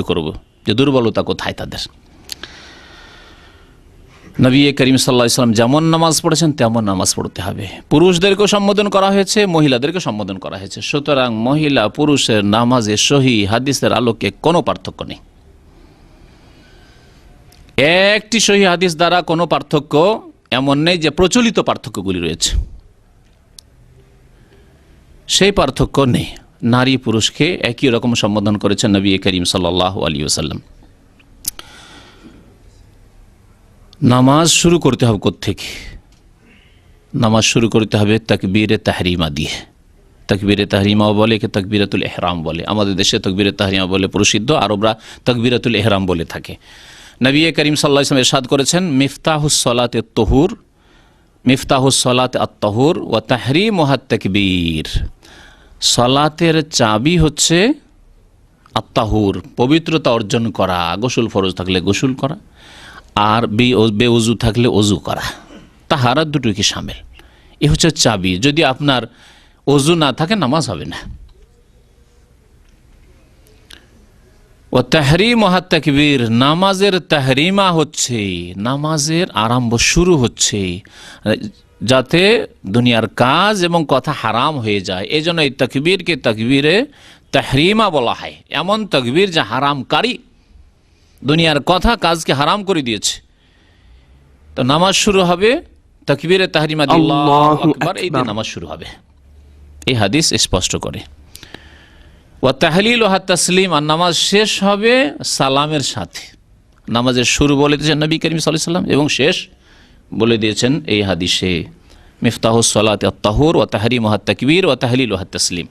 করব যে দুর্বলতা কোথায় তাদের। নবী করিম সাল্লাল্লাহু আলাইহি ওয়াসাল্লাম যেমন নামাজ পড়েছেন তেমন নামাজ পড়তে হবে। পুরুষদেরকেও সম্বোধন করা হয়েছে, মহিলাদেরকে সম্বোধন করা হয়েছে। সুতরাং মহিলা পুরুষের নামাজে সহিহ হাদিসের আলোকে কোনো পার্থক্য নেই। একটি সহিহ হাদিস দ্বারা কোনো পার্থক্য এমন নেই যে প্রচলিত পার্থক্যগুলি রয়েছে, সেই পার্থক্য নেই। নারী পুরুষকে একই রকম সম্বোধন করেছেন নবী করিম সাল্লাল্লাহু আলাইহি ওয়াসাল্লাম। নামাজ শুরু করতে হবে কোত্থেকে? নামাজ শুরু করতে হবে তাকবীরে তাহরিমা দিয়ে। তাকবীরে তাহরিমাও বলে, কি তাকবীরাতুল ইহরাম বলে। আমাদের দেশে তাকবীরে তাহরিমা বলে প্রসিদ্ধ, আরবরা তাকবীরাতুল ইহরাম বলে থাকে। নবী করিম সাল্লাল্লাহু আলাইহি ওয়াসাল্লাম ইরশাদ করেছেন, মিফতাহুস সলাতে তহুর, মিফতাহুস সলাতে আত-তাহুর ওয়া তাহরিমুহাত তাকবীর। সলাতের চাবি হচ্ছে আত-তাহুর, পবিত্রতা অর্জন করা। গোসল ফরজ থাকলে গোসল করা, আর বেউজু থাকলে অজু করা। তাহারাত দুটো কি শামিল। এ হচ্ছে চাবি। যদি আপনার অজু না থাকে নামাজ হবে না। ও তাহরিমুহাত তাকবীর, নামাজের তাহরিমা হচ্ছে নামাজের আরম্ভ, শুরু হচ্ছে যাতে দুনিয়ার কাজ এবং কথা হারাম হয়ে যায়। এই জন্য এই তাকবীরকে তাকবীরে তাহরিমা বলা হয়। এমন তাকবীর যা হারামকারী, দুনিয়ার কথা কাজকে হারাম করে দিয়েছে। তো নামাজ শুরু হবে তাকবীরে তাহরিমা দিয়ে, আল্লাহু আকবার, এই দিয়ে নামাজ শুরু হবে। এই হাদিস স্পষ্ট করে। ওয়া তাহলিল ওয়া তাসলিম, আর নামাজ শেষ হবে সালামের সাথে। নামাজের শুরু বলে দিয়েছেন নবী করিম সাল্লাল্লাহু আলাইহি ওয়াসাল্লাম, এবং শেষ বলে দিয়েছেন এই হাদিসে, মিফতাহুস সলাতে আত-তাহুর ওয়া তাহরিমুহাত তাকবীর ওয়া তাহলিল ওয়া তাসলিম।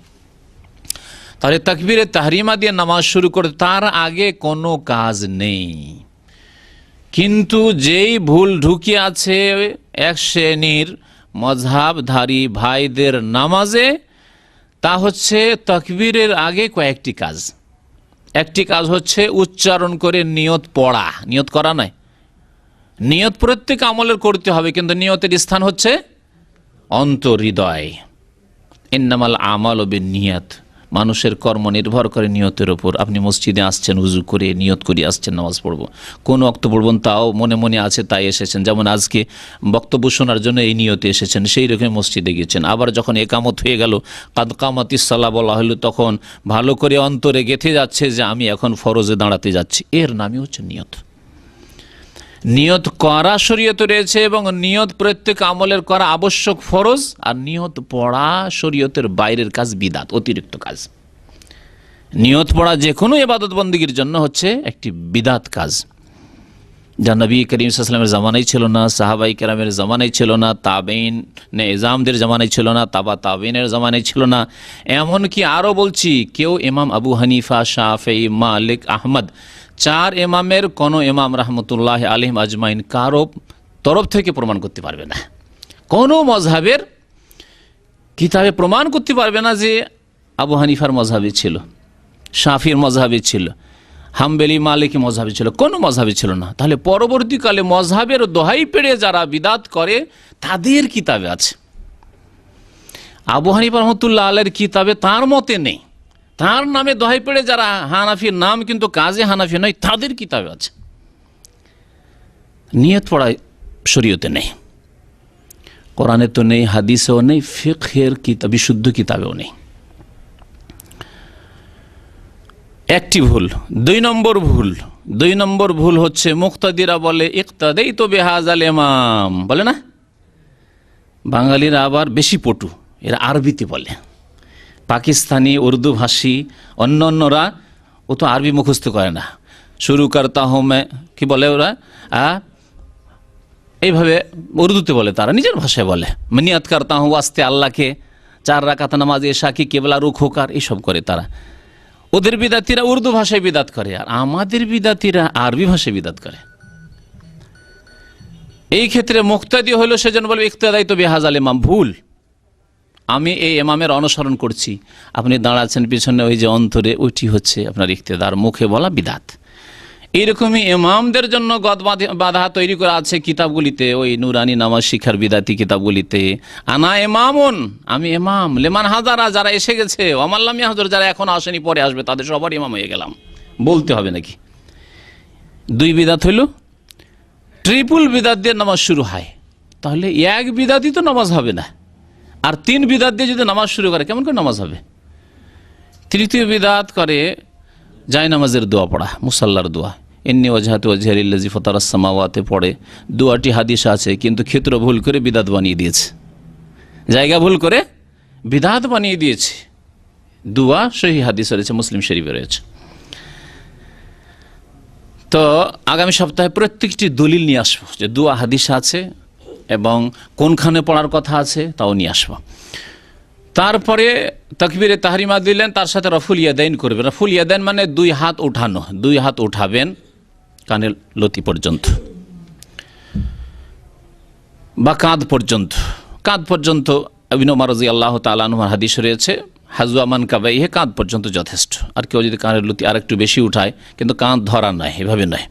তাহলে তাকবীরে তাহরিমা দিয়ে নামাজ শুরু করে, তার আগে কোনো কাজ নেই। কিন্তু যেই ভুল ঢুকে আছে এক শ্রেণীর মযহাবধারী ভাইদের নামাজে, তা হচ্ছে তাকবীরের আগে কয়েকটি কাজ। একটি কাজ হচ্ছে উচ্চারণ করে নিয়ত পড়া, নিয়ত করা নয়। নিয়ত প্রত্যেক আমলের করতে হবে, কিন্তু নিয়তের স্থান হচ্ছে অন্তর্হৃদয়। ইন্নামাল আমালু বিন্নিয়াত, মানুষের কর্ম নির্ভর করে নিয়তের ওপর। আপনি মসজিদে আসছেন, উজু করে নিয়ত করে আসছেন নামাজ পড়ব, কোন ওয়াক্ত পড়বেন তাও মনে মনে আছে, তাই এসেছেন। যেমন আজকে বক্তব্য শোনার জন্য এই নিয়তে এসেছেন, সেই রকম মসজিদে গিয়েছেন। আবার যখন একামত হয়ে গেল, কাদ কামাতিস সালাহ বলা হলো, তখন ভালো করে অন্তরে গেঁথে যাচ্ছে যে আমি এখন ফরজে দাঁড়াতে যাচ্ছি। এর নামই হচ্ছে নিয়ত। নিয়ত করা শরীয়তে রয়েছে, এবং নিয়ত প্রত্যেক আমলের করা আবশ্যক, ফরজ। আর নিয়ত পড়া শরীয়তের বাইরের কাজ, বিদাত, অতিরিক্ত কাজ। নিয়ত পড়া যে কোনো ইবাদত বন্দেগীর জন্য হচ্ছে একটি বিদাত কাজ, যা নবী করিম সাল্লাল্লাহু আলাইহি ওয়াসাল্লামের জামানায় ছিল না, সাহাবাই কেরামের জামানায় ছিল না, তাবেইন এজামদের জামানায় ছিল না, তাবেইনের জামানায় ছিল না। এমনকি আরও বলছি, কেউ ইমাম আবু হানিফা, শাফেঈ, মালিক, আহমদ, চার ইমামের কোনো ইমাম রাহমাতুল্লাহ আলাইহিম আজমাইন কারো তরফ থেকে প্রমাণ করতে পারবে না, কোনো মযহাবের কিতাবে প্রমাণ করতে পারবে না যে আবু হানিফার মযহাবে ছিল, শাফির মযহাবে ছিল, হাম্বলি, মালিকি মযহাবে ছিল, কোনো মযহাবে ছিল না। তাহলে পরবর্তীকালে মযহাবের দোহাই পেড়ে যারা বিদাত করে, তাদের কিতাবে আছে। আবু হানিফা রহমতুল্লাহ আলাইহির কিতাবে তার মতে নেই, তার নামে দোহাই পেড়ে যারা হানাফির নাম কিন্তু কাজে হানাফি নয়, তাদের কিতাবে আছে। নিয়ত পড়া শরীয়তে নেই, কোরআনে তো নেই, হাদিসেও নেই, ফিকহের কিতাব, বিশুদ্ধ কিতাবেও নেই। একটি ভুল। দুই নম্বর ভুল হচ্ছে মুক্তাদিরা বলে ইক্তাদাইতু বিহাযাল ইমাম, বলে না? বাঙালিরা আবার বেশি পটু, এরা আরবিতে বলে। পাকিস্তানি, উর্দু ভাষী অন্যরা ও তো আরবি মুখস্থ করে না। শুরু করতা হুঁ মে, কি বলে ওরা, এইভাবে উর্দুতে বলে, তারা নিজের ভাষায় বলে। নিয়াত করতা হুঁ ওয়াস্তে আল্লাহকে, 4 রাকাত নামাজ এশা কি কেবলা রুখ হোকার, এইসব করে তারা। ওদের বিদাতিরা উর্দু ভাষায় বিদাত করে, আর আমাদের বিদাতিরা আরবি ভাষায় বিদাত করে। এই ক্ষেত্রে মুক্তাদি হলো, সেজন্য বলবে ইক্তাদাইতু বিহাযাল ইমাম, ভুল। আমি এই ইমামের অনুসরণ করছি, আপনি দাঁড়াচ্ছেন পিছনে, ওই যে অন্তরে, ওইটি হচ্ছে আপনার ইক্তেদার, মুখে বলা বিদাত। এইরকমই ইমামদের জন্য গদ বাধা তৈরি করা আছে কিতাবগুলিতে, ওই নুরানি নামাজ শিখার বিদাতি কিতাবগুলিতে। আনা ইমামুন, আমি ইমাম, লেমান হাজারা, যারা এসে গেছে, ওয়ামাল্লাম ইয়াহজুর, যারা এখন আসেনি পরে আসবে, তাদের সবার ইমাম হয়ে গেলাম। বলতে হবে নাকি? 2 বিদাত হইল, ট্রিপল বিদাত দিয়ে নামাজ শুরু হয়, তাহলে 1 বিদাতই তো নামাজ হবে না। আর 3 বিদাত দিয়ে যদি নামাজ শুরু করে কেমন করে নামাজ হবে? তৃতীয় বিদাত করে যায় নামাজের দোয়া পড়া, মুসাল্লার দোয়া, ইন্নী ওয়াজহাতু ওয়াজহিয়া লিল্লাযী ফাতারাস সামাওয়াতি পড়ে। দোয়াটি হাদিস আছে, কিন্তু ক্ষেত্র ভুল করে বিদাত বানিয়ে দিয়েছে, জায়গা ভুল করে বিদাত বানিয়ে দিয়েছে। দোয়া সহিহ হাদিস রয়েছে, মুসলিম শরীফে রয়েছে। তো আগামী সপ্তাহে প্রত্যেকটি দলিল নিয়ে আসবো যে দোয়া হাদিস আছে এবং কোনখানে পড়ার কথা আছে তাও নিয়ে আসবো। তারপরে তাকবীরে তাহরিমা দিলেন, তার সাথে রফুল ইয়াদাইন করবেন। রফুল ইয়াদাইন মানে 2 হাত উঠানো, 2 হাত উঠাবেন কানের লতি পর্যন্ত বা কাঁধ পর্যন্ত। কাঁধ পর্যন্ত ইবনে ওমর রাদিয়াল্লাহু তাআলা আনহুর হাদিস রয়েছে, হাজওয়ামান কাবাইহে, কাঁধ পর্যন্ত যথেষ্ট। আর কেউ যদি কানের লতি আর একটু বেশি উঠায়, কিন্তু কাঁধ ধরা নয়, এভাবে নয়,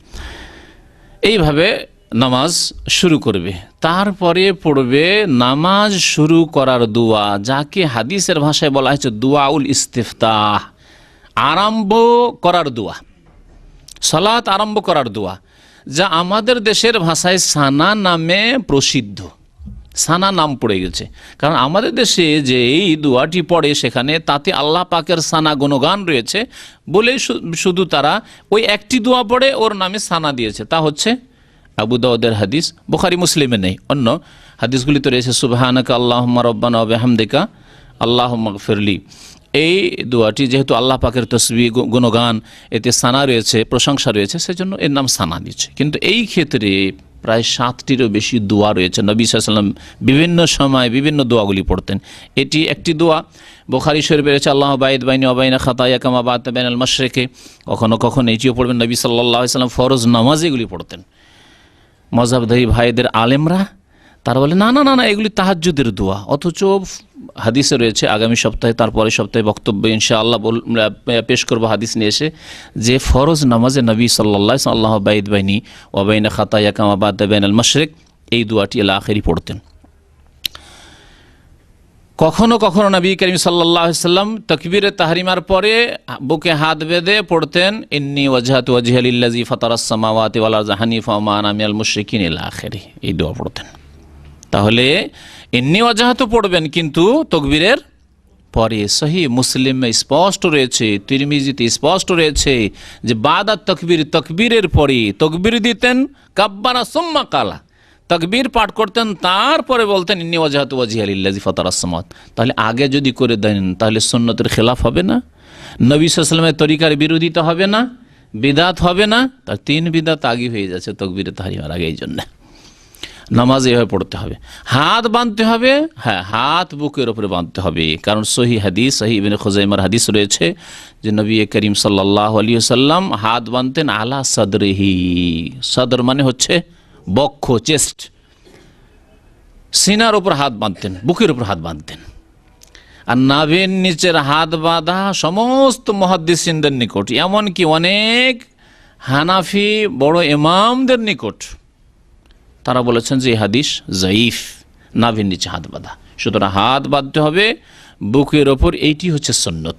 এইভাবে নামাজ শুরু করবে। তারপরে পড়বে নামাজ শুরু করার দোয়া, যাকে হাদিসের ভাষায় বলা হয়েছে দুআউল ইস্তিফতাহ, আরম্ভ করার দোয়া, সালাত আরম্ভ করার দোয়া, যা আমাদের দেশের ভাষায় সানা নামে প্রসিদ্ধ। সানা নাম পড়ে গেছে, কারণ আমাদের দেশে যে এই দোয়াটি পড়ে সেখানে তাতে আল্লাহ পাকের সানা গুণগান রয়েছে বলে শুধু তারা ওই একটি দোয়া পড়ে ওর নামে সানা দিয়েছে। তা হচ্ছে আবু দাউদের হাদিস, বুখারী মুসলিমে নেই, অন্য হাদিসগুলিতে রয়েছে সুবহানাকা আল্লাহুম্মা রব্বানা ওয়া বিহামদিকা আল্লাহুম্মা গফিরলি। এই দোয়াটি যেহেতু আল্লাহ পাকের তসবিহ গুণগান, এতে সানা রয়েছে, প্রশংসা রয়েছে, সেজন্য এর নাম সানা দিয়েছে। কিন্তু এই ক্ষেত্রে প্রায় 7টিরও বেশি দোয়া রয়েছে। নবী সাল্লাল্লাহু আলাইহি ওয়াসাল্লাম বিভিন্ন সময় বিভিন্ন দোয়াগুলি পড়তেন। এটি একটি দোয়া। বুখারী শরীফে রয়েছে আল্লাহু বাইদ বাইনি ওয়া বাইনা খাতায়া কামা বা'আতা বাইনাল মাশরিকি। কখনো কখনো এটিও পড়বেন। নবী সাল্লাল্লাহু আলাইহি ওয়াসাল্লাম ফরজ নামাজে এগুলি পড়তেন। মযহাবধারী ভাইদের আলেমরা তারা বলে না না না না এগুলি তাহাজ্জুদের দোয়া, অথচ হাদিসে রয়েছে। আগামী সপ্তাহে, তারপরের সপ্তাহে বক্তব্য ইনশাআল্লাহ পেশ করবো হাদিস নিয়ে এসে, যে ফরজ নামাজে নবী সাল্লাল্লাহু আলাইহি ওয়াসাল্লাম আল্লাহু বাইদ বাইনি ওয়া বাইনা খাতায়া কামা বা'আতা বাইনাল মাশরিক এই দোয়াটি ইলা আখিরি পড়তেন। কখনো কখনো নবী করিম সাল্লাল্লাহু আলাইহি ওয়াসাল্লাম তাকবীরে তাহরিমার পরে বুকে হাত বেঁধে পড়তেন ইন্নী ওয়াজহাতু ওয়াজহিয়া লিল্লাযী ফাতারাস সামাওয়াতি ওয়াল আরযা হানিফা ওয়া মা আনা মিনাল মুশরিকিন ইলা আখিরি এই দোয়া পড়তেন। তাহলে ইন্নী ওয়াজহাতু পড়বেন, কিন্তু তাকবীরের পরে। সহিহ মুসলিমে স্পষ্ট রয়েছে, তিরমিজিতে স্পষ্ট রয়েছে যে বাদা তাকবীর, তাকবীরের পরে তাকবীর দিতেন, কাব্বারা সুম্মা কালা, তাকবীর পাঠ করতেন, তারপরে বলতেন ইন্নী ওয়াজহাতু ওয়াজহিয়া লিল্লাযী ফাতারাস সামাওয়াত। তাহলে আগে যদি করে দেন তাহলে সুন্নতের খেলাফ হবে না, নবী সাল্লাল্লাহু আলাইহি ওয়াসাল্লামের তরিকার বিরোধিতা হবে না, বিদাত হবে না। তার 3 বিদাত আগে হয়ে যাচ্ছে তাকবীরে তাহরিমার আগে। এই জন্য নামাজ এভাবে পড়তে হবে, হাত বাঁধতে হবে। হ্যাঁ, হাত বুকের উপরে বাঁধতে হবে, কারণ সহিহ হাদিস, সহিহ ইবনে খুজাইমার হাদিস রয়েছে যে নবী করিম সাল্লাল্লাহু আলাইহি ওয়াসাল্লাম হাত বাঁধতেন আলা সাদরিহি। সাদর মানে হচ্ছে বক্ষ, চেস্ট, সিনার উপর হাত বাঁধতেন, বুকের উপর হাত বাঁধতেন। আর নাভির নিচের হাত বাঁধা সমস্ত মুহাদ্দিসিনদের নিকট, এমনকি অনেক হানাফি বড় ইমামদের নিকট, তারা বলেছেন যে এই হাদিস যায়ীফ, নাভির নিচে হাত বাঁধা। সুতরাং হাত বাঁধতে হবে বুকের ওপর, এইটি হচ্ছে সুন্নত।